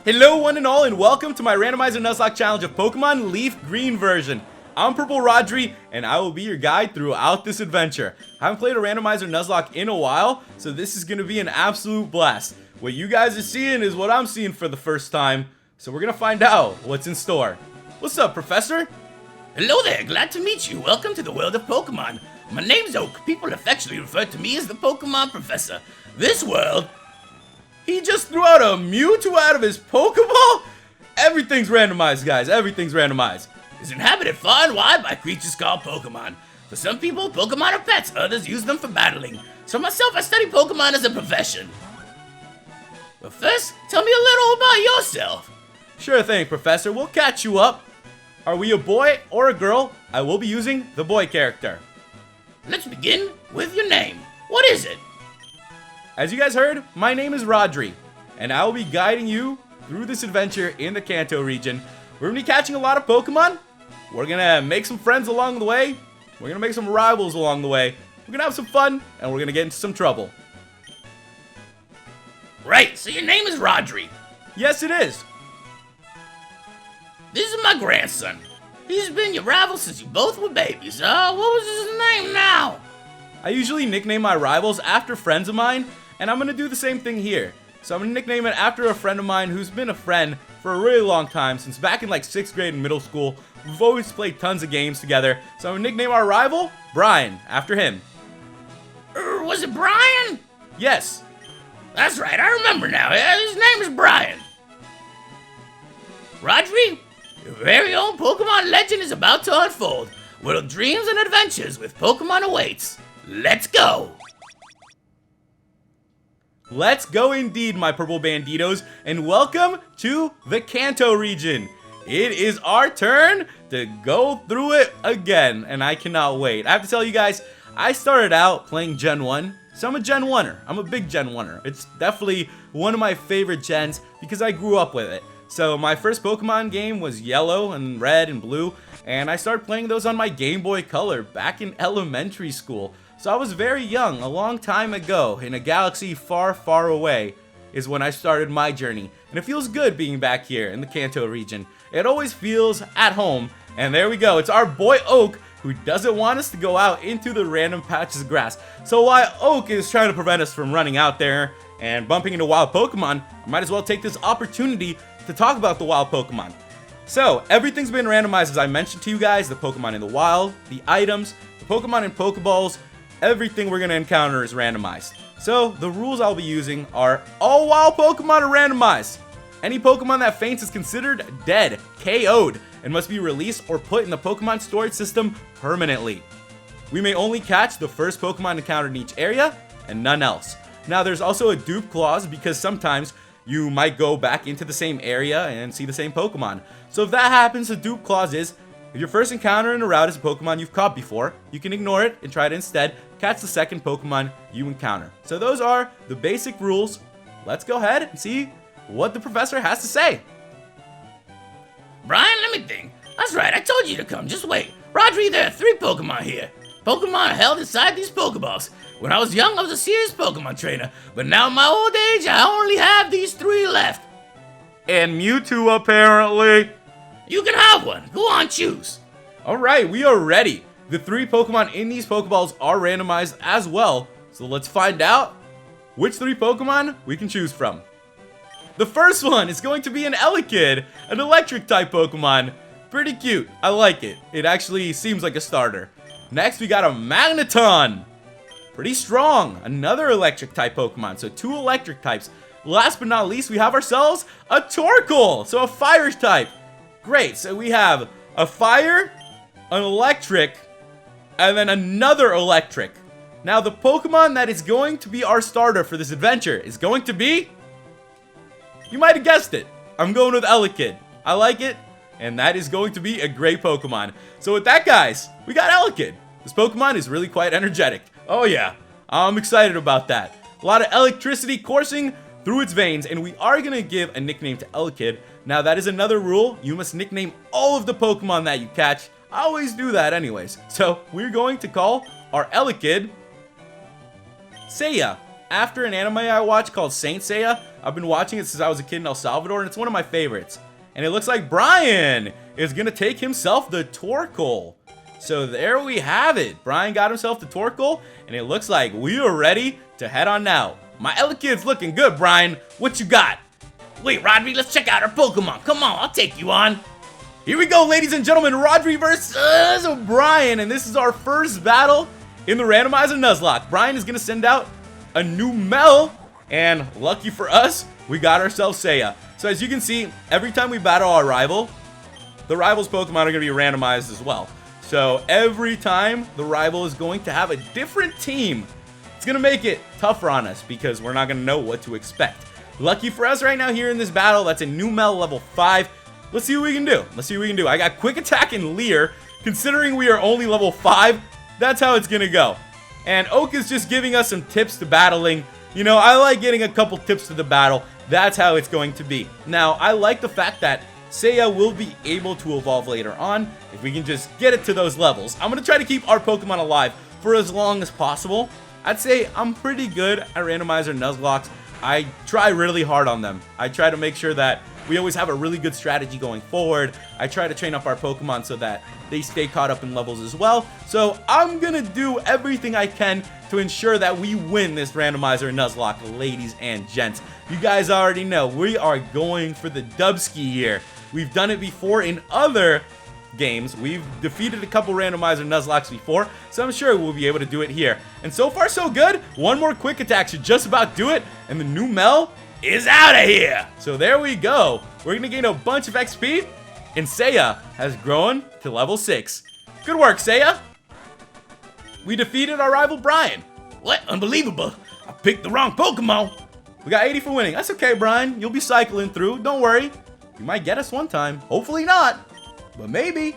Hello one and all, and welcome to my Randomizer Nuzlocke challenge of Pokemon LeafGreen version. I'm PurpleRodri, and I will be your guide throughout this adventure. I haven't played a Randomizer Nuzlocke in a while, so this is going to be an absolute blast. What you guys are seeing is what I'm seeing for the first time, so we're going to find out what's in store. What's up, Professor? Hello there, glad to meet you. Welcome to the world of Pokemon. My name's Oak. People affectionately refer to me as the Pokemon Professor. This world... He just threw out a Mewtwo out of his Pokeball? Everything's randomized, guys. Everything's randomized. Is inhabited far and wide by creatures called Pokemon. For some people, Pokemon are pets. Others use them for battling. So myself, I study Pokemon as a profession. But first, tell me a little about yourself. Sure thing, Professor. We'll catch you up. Are we a boy or a girl? I will be using the boy character. Let's begin with your name. What is it? As you guys heard, my name is Rodri, and I will be guiding you through this adventure in the Kanto region. We're going to be catching a lot of Pokemon. We're going to make some friends along the way. We're going to make some rivals along the way. We're going to have some fun, and we're going to get into some trouble. Right, so your name is Rodri. Yes, it is. This is my grandson. He's been your rival since you both were babies. What was his name now? I usually nickname my rivals after friends of mine, and I'm going to do the same thing here. So I'm going to nickname it after a friend of mine who's been a friend for a really long time, since back in like 6th grade and middle school. We've always played tons of games together, so I'm going to nickname our rival Brian, after him. Was it Brian? Yes. That's right, I remember now. His name is Brian. Rodri, your very own Pokemon legend is about to unfold. World dreams and adventures with Pokemon awaits. Let's go! Let's go indeed, my purple banditos, and welcome to the Kanto region. It is our turn to go through it again, and I cannot wait. I have to tell you guys, I started out playing Gen 1, so I'm a Gen 1er. I'm a big Gen 1er. It's definitely one of my favorite gens because I grew up with it. So my first Pokemon game was Yellow and Red and Blue, and I started playing those on my Game Boy Color back in elementary school. So I was very young, a long time ago, in a galaxy far, far away is when I started my journey. And it feels good being back here in the Kanto region. It always feels at home. And there we go, it's our boy Oak, who doesn't want us to go out into the random patches of grass. So while Oak is trying to prevent us from running out there and bumping into wild Pokemon, I might as well take this opportunity to talk about the wild Pokemon. So, everything's been randomized, as I mentioned to you guys. The Pokemon in the wild, the items, the Pokemon in Pokeballs, everything we're going to encounter is randomized. So, the rules I'll be using are all wild Pokemon are randomized. Any Pokemon that faints is considered dead, KO'd, and must be released or put in the Pokemon Storage System permanently. We may only catch the first Pokemon encountered in each area, and none else. Now, there's also a dupe clause, because sometimes you might go back into the same area and see the same Pokemon. So if that happens, the dupe clause is, if your first encounter in a route is a Pokemon you've caught before, you can ignore it and try to instead catch the second Pokemon you encounter. So those are the basic rules. Let's go ahead and see what the professor has to say. Brian, let me think. That's right, I told you to come. Just wait. Rodri, there are 3 Pokemon here. Pokemon are held inside these Pokeballs. When I was young, I was a serious Pokemon trainer. But now in my old age, I only have these 3 left. And Mewtwo, apparently. You can have one. Go on, choose. Alright, we are ready. The 3 Pokemon in these Pokeballs are randomized as well. So let's find out which 3 Pokemon we can choose from. The first one is going to be an Elekid, an electric type Pokemon. Pretty cute. I like it. It actually seems like a starter. Next, we got a Magneton. Pretty strong. Another electric type Pokemon. So 2 electric types. Last but not least, we have ourselves a Torkoal. So a fire type. Great. So we have a fire, an electric, and then another electric. Now, the Pokemon that is going to be our starter for this adventure is going to be... You might have guessed it. I'm going with Elekid. I like it. And that is going to be a great Pokemon. So with that, guys, we got Elekid. This Pokemon is really quite energetic. Oh yeah, I'm excited about that. A lot of electricity coursing through its veins, and we are going to give a nickname to Elekid. Now that is another rule. You must nickname all of the Pokemon that you catch. I always do that anyways. So we're going to call our Elekid Seiya, after an anime I watch called Saint Seiya. I've been watching it since I was a kid in El Salvador, and it's one of my favorites. And it looks like Brian is going to take himself the Torkoal. So there we have it. Brian got himself the Torkoal, and it looks like we are ready to head on out. My Elekid's looking good, Brian. What you got? Wait, Rodri, let's check out our Pokemon. Come on, I'll take you on. Here we go, ladies and gentlemen. Rodri versus Brian, and this is our first battle in the Randomizer Nuzlocke. Brian is going to send out a new Mel, and lucky for us, we got ourselves Seiya. So as you can see, every time we battle our rival, the rival's Pokemon are going to be randomized as well. So every time the rival is going to have a different team. It's going to make it tougher on us because we're not going to know what to expect. Lucky for us right now here in this battle, that's a new Mel level 5. Let's see what we can do. Let's see what we can do. I got Quick Attack and Leer. Considering we are only level 5, that's how it's going to go. And Oak is just giving us some tips to battling. You know, I like getting a couple tips to the battle. That's how it's going to be. Now, I like the fact that Seiya will be able to evolve later on if we can just get it to those levels. I'm going to try to keep our Pokemon alive for as long as possible. I'd say I'm pretty good at Randomizer Nuzlocke. I try really hard on them. I try to make sure that we always have a really good strategy going forward. I try to train up our Pokemon so that they stay caught up in levels as well. So I'm going to do everything I can to ensure that we win this Randomizer Nuzlocke, ladies and gents. You guys already know we are going for the Dubski here. We've done it before in other games. We've defeated a couple Randomizer Nuzlockes before, so I'm sure we'll be able to do it here. And so far, so good. One more Quick Attack should just about do it, and the new Mel is out of here. So there we go. We're going to gain a bunch of XP, and Seiya has grown to level 6. Good work, Seiya. We defeated our rival, Brian. What? Unbelievable. I picked the wrong Pokemon. We got 80 for winning. That's okay, Brian. You'll be cycling through. Don't worry. You might get us one time. Hopefully not. But maybe.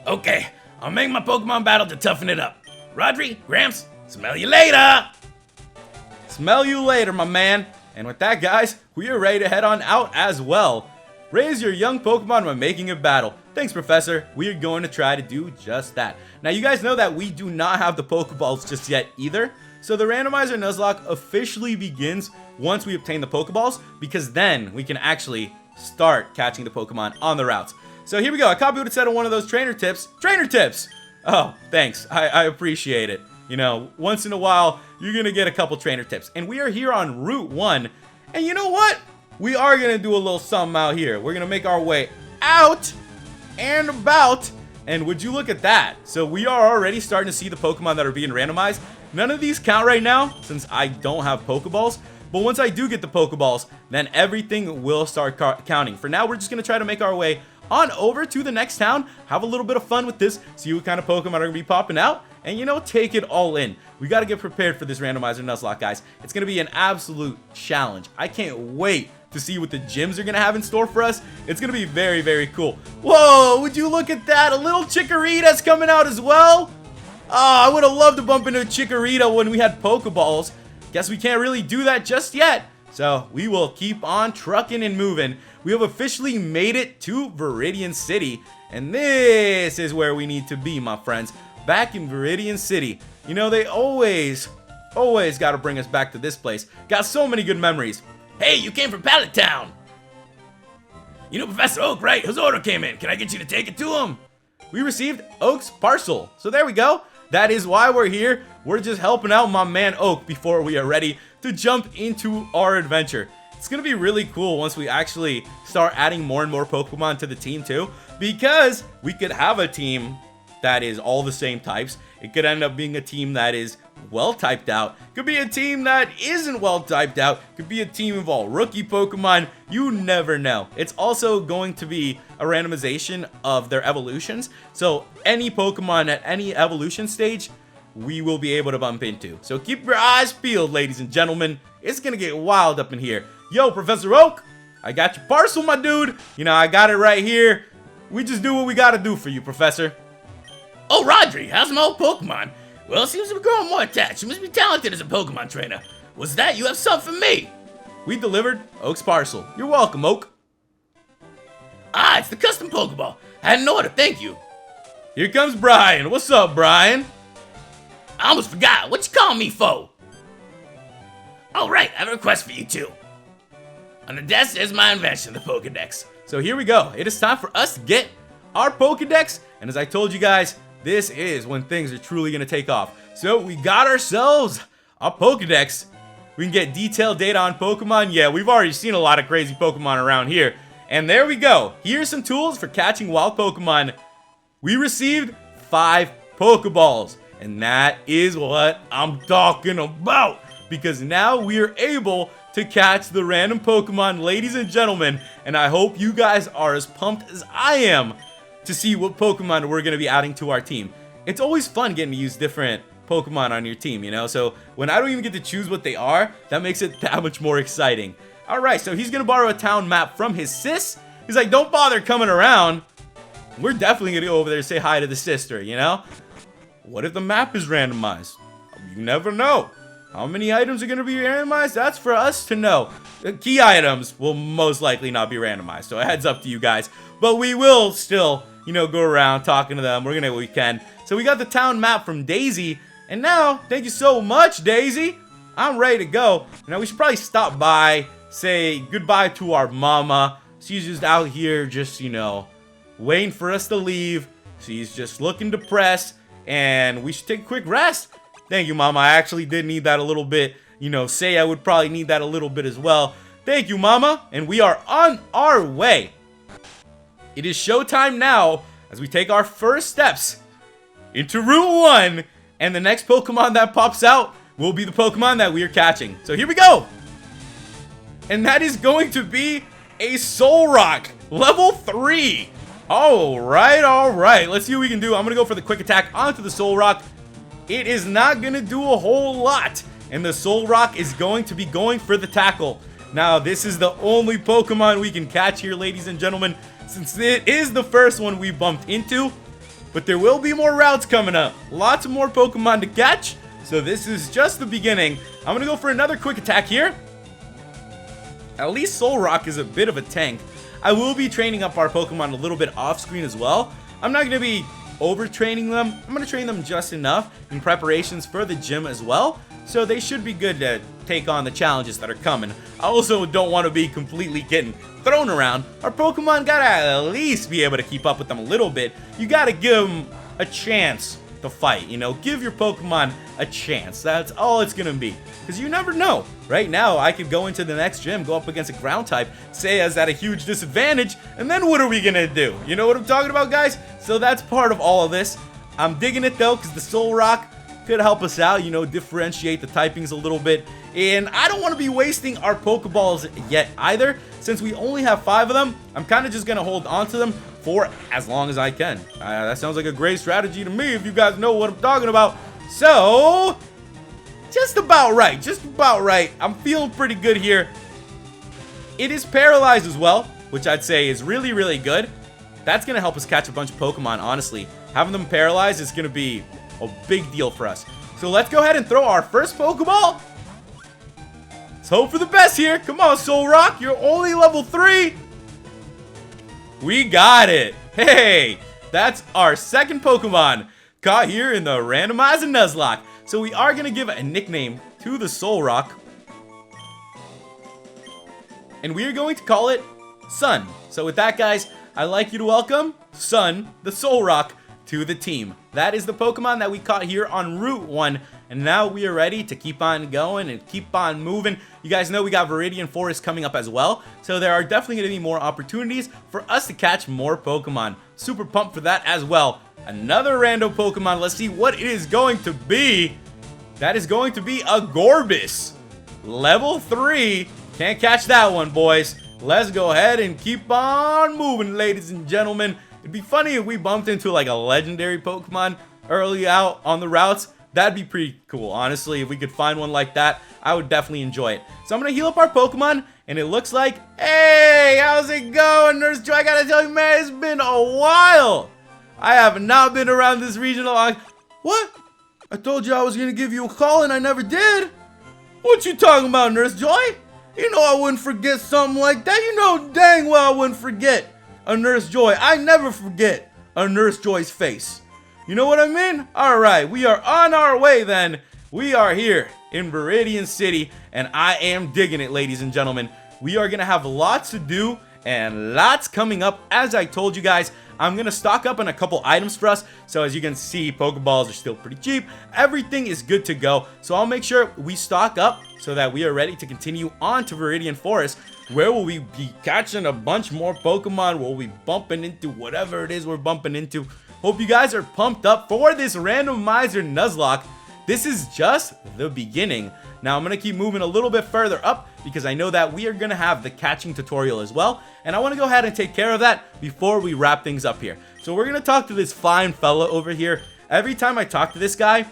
Okay, I'll make my Pokemon battle to toughen it up. Rodri, Gramps, smell you later! Smell you later, my man. And with that, guys, we are ready to head on out as well. Raise your young Pokemon by making a battle. Thanks, Professor. We are going to try to do just that. Now, you guys know that we do not have the Pokeballs just yet either. So the Randomizer Nuzlocke officially begins once we obtain the Pokeballs, because then we can actually start catching the Pokemon on the routes. So here we go. I copied what it said on one of those trainer tips. Trainer tips! Oh, thanks. I appreciate it. You know, once in a while, you're going to get a couple trainer tips. And we are here on Route 1. And you know what? We are going to do a little something out here. We're going to make our way out and about. And would you look at that? So we are already starting to see the Pokemon that are being randomized. None of these count right now since I don't have Pokeballs. But once I do get the Pokeballs, then everything will start counting. For now, we're just going to try to make our way on over to the next town, have a little bit of fun with this, see what kind of Pokemon are going to be popping out, and, you know, take it all in. We got to get prepared for this Randomizer Nuzlocke, guys. It's going to be an absolute challenge. I can't wait to see what the gyms are going to have in store for us. It's going to be very, very cool. Whoa, would you look at that? A little Chikorita's coming out as well. Oh, I would have loved to bump into a Chikorita when we had Pokeballs. Guess we can't really do that just yet. So we will keep on trucking and moving. We have officially made it to Viridian City. And this is where we need to be, my friends. Back in Viridian City. You know, they always got to bring us back to this place. Got so many good memories. Hey, you came from Pallet Town. You know Professor Oak, right? His order came in. Can I get you to take it to him? We received Oak's parcel. So there we go. That is why we're here. We're just helping out my man Oak before we are ready to jump into our adventure. It's going to be really cool once we actually start adding more and more Pokemon to the team too, because we could have a team that is all the same types. It could end up being a team that is well typed out. Could be a team that isn't well typed out. Could be a team of all rookie Pokemon. You never know. It's also going to be a randomization of their evolutions. So any Pokemon at any evolution stage, we will be able to bump into. So keep your eyes peeled, ladies and gentlemen. It's gonna get wild up in here. Yo, Professor Oak, I got your parcel, my dude. You know, I got it right here. We just do what we gotta do for you, Professor. Oh, Rodri, how's my old Pokemon? Well, seems to be growing more attached. You must be talented as a Pokemon trainer. What's that? You have something for me. We delivered Oak's parcel. You're welcome, Oak. Ah, it's the custom Pokeball. I had an order, thank you. Here comes Brian. What's up, Brian? I almost forgot. What you calling me for? Oh, right. I have a request for you, too. On the desk is my invention, the Pokedex. So here we go. It is time for us to get our Pokedex. And as I told you guys, this is when things are truly going to take off. So we got ourselves a Pokedex. We can get detailed data on Pokemon. Yeah, we've already seen a lot of crazy Pokemon around here. And there we go. Here's some tools for catching wild Pokemon. We received 5 Pokeballs. And that is what I'm talking about. Because now we are able to catch the random Pokemon, ladies and gentlemen. And I hope you guys are as pumped as I am to see what Pokemon we're going to be adding to our team. It's always fun getting to use different Pokemon on your team, you know? So when I don't even get to choose what they are, that makes it that much more exciting. Alright, so he's going to borrow a town map from his sis. He's like, don't bother coming around. We're definitely going to go over there to say hi to the sister, you know? What if the map is randomized? You never know. How many items are going to be randomized? That's for us to know. The key items will most likely not be randomized, so a heads up to you guys. But we will still, you know, go around talking to them. We're going to we can. So we got the town map from Daisy. And now, thank you so much, Daisy. I'm ready to go. Now, we should probably stop by, say goodbye to our mama. She's just out here just, you know, waiting for us to leave. She's just looking depressed. And we should take a quick rest. Thank you, Mama. I actually did need that a little bit. You know, say I would probably need that a little bit as well. Thank you, Mama. And we are on our way. It is showtime now as we take our first steps into Route 1. And the next Pokemon that pops out will be the Pokemon that we are catching. So here we go. And that is going to be a Solrock, level 3. Alright. Let's see what we can do. I'm going to go for the quick attack onto the Solrock. It is not going to do a whole lot. And the Solrock is going to be going for the tackle. Now, this is the only Pokemon we can catch here, ladies and gentlemen, since it is the first one we bumped into. But there will be more routes coming up. Lots of more Pokemon to catch. So this is just the beginning. I'm going to go for another quick attack here. At least Solrock is a bit of a tank. I will be training up our Pokemon a little bit off screen as well. I'm not going to be overtraining them. I'm going to train them just enough in preparations for the gym as well. So they should be good to take on the challenges that are coming. I also don't want to be completely getting thrown around. Our Pokemon gotta at least be able to keep up with them a little bit. You gotta give them a chance to fight, you know? Give your Pokemon a chance. That's all it's gonna be. Because you never know. Right now, I could go into the next gym, go up against a ground type, say I was at a huge disadvantage, and then what are we gonna do? You know what I'm talking about, guys? So that's part of all of this. I'm digging it, though, because the Solrock could help us out, you know, differentiate the typings a little bit. And I don't want to be wasting our Pokeballs yet either. Since we only have 5 of them, I'm kind of just going to hold on to them for as long as I can. That sounds like a great strategy to me if you guys know what I'm talking about. So, just about right. I'm feeling pretty good here. It is paralyzed as well, which I'd say is really, really good. That's going to help us catch a bunch of Pokemon, honestly. Having them paralyzed is going to be a big deal for us. So let's go ahead and throw our first Pokeball. Let's hope for the best here. Come on, Solrock. You're only level 3. We got it. Hey, that's our second Pokemon caught here in the Randomizer Nuzlocke. So we are going to give a nickname to the Solrock. And we are going to call it Sun. So with that, guys, I'd like you to welcome Sun, the Solrock, to the team. That is the Pokemon that we caught here on Route 1. And now we are ready to keep on going and keep on moving. You guys know we got Viridian Forest coming up as well. So there are definitely going to be more opportunities for us to catch more Pokemon. Super pumped for that as well. Another random Pokemon. Let's see what it is going to be. That is going to be a Gorbis. Level 3. Can't catch that one, boys. Let's go ahead and keep on moving, ladies and gentlemen. It'd be funny if we bumped into like a legendary Pokemon early out on the routes. That'd be pretty cool, honestly. If we could find one like that, I would definitely enjoy it. So I'm going to heal up our Pokemon, and it looks like, hey, how's it going, Nurse Joy? I gotta tell you, man, it's been a while. I have not been around this region a lot. What? I told you I was going to give you a call, and I never did. What you talking about, Nurse Joy? You know I wouldn't forget something like that. You know dang well I wouldn't forget a Nurse Joy. I never forget a Nurse Joy's face. You know what I mean? Alright, we are on our way then. We are here in Viridian City, and I am digging it, ladies and gentlemen. We are going to have lots to do and lots coming up. As I told you guys, I'm going to stock up on a couple items for us. So as you can see, Pokeballs are still pretty cheap. Everything is good to go. So I'll make sure we stock up so that we are ready to continue on to Viridian Forest, where will we be catching a bunch more Pokemon. We'll be bumping into whatever it is we're bumping into. Hope you guys are pumped up for this Randomizer Nuzlocke. This is just the beginning. Now I'm going to keep moving a little bit further up because I know that we are going to have the catching tutorial as well. And I want to go ahead and take care of that before we wrap things up here. So we're going to talk to this fine fella over here. Every time I talk to this guy,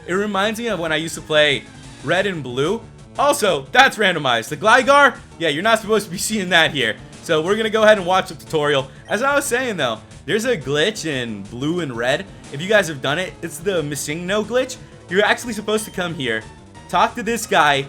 it reminds me of when I used to play Red and Blue. Also, that's randomized. The Gligar, yeah, you're not supposed to be seeing that here. So we're going to go ahead and watch the tutorial. As I was saying though, there's a glitch in Blue and Red. If you guys have done it, it's the Missing No glitch. You're actually supposed to come here, talk to this guy,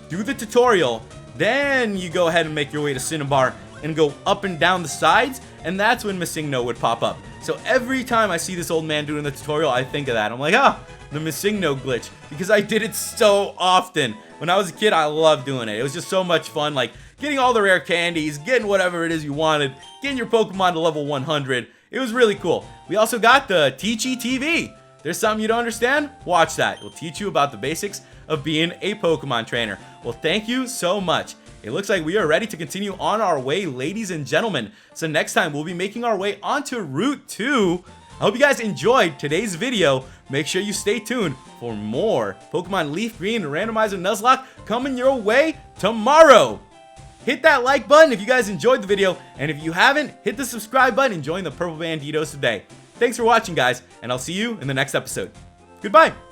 do the tutorial, then you go ahead and make your way to Cinnabar and go up and down the sides, and that's when Missing No would pop up. So every time I see this old man doing the tutorial, I think of that. I'm like, ah, the Missing No glitch, because I did it so often. When I was a kid, I loved doing it. It was just so much fun, like getting all the rare candies, getting whatever it is you wanted, getting your Pokemon to level 100. It was really cool. We also got the Teachy TV. There's something you don't understand? Watch that. It'll teach you about the basics of being a Pokemon trainer. Well, thank you so much. It looks like we are ready to continue on our way, ladies and gentlemen. So next time, we'll be making our way onto Route 2. I hope you guys enjoyed today's video. Make sure you stay tuned for more Pokemon LeafGreen Randomizer Nuzlocke coming your way tomorrow. Hit that like button if you guys enjoyed the video, and if you haven't, hit the subscribe button and join the Purple Banditos today. Thanks for watching, guys, and I'll see you in the next episode. Goodbye!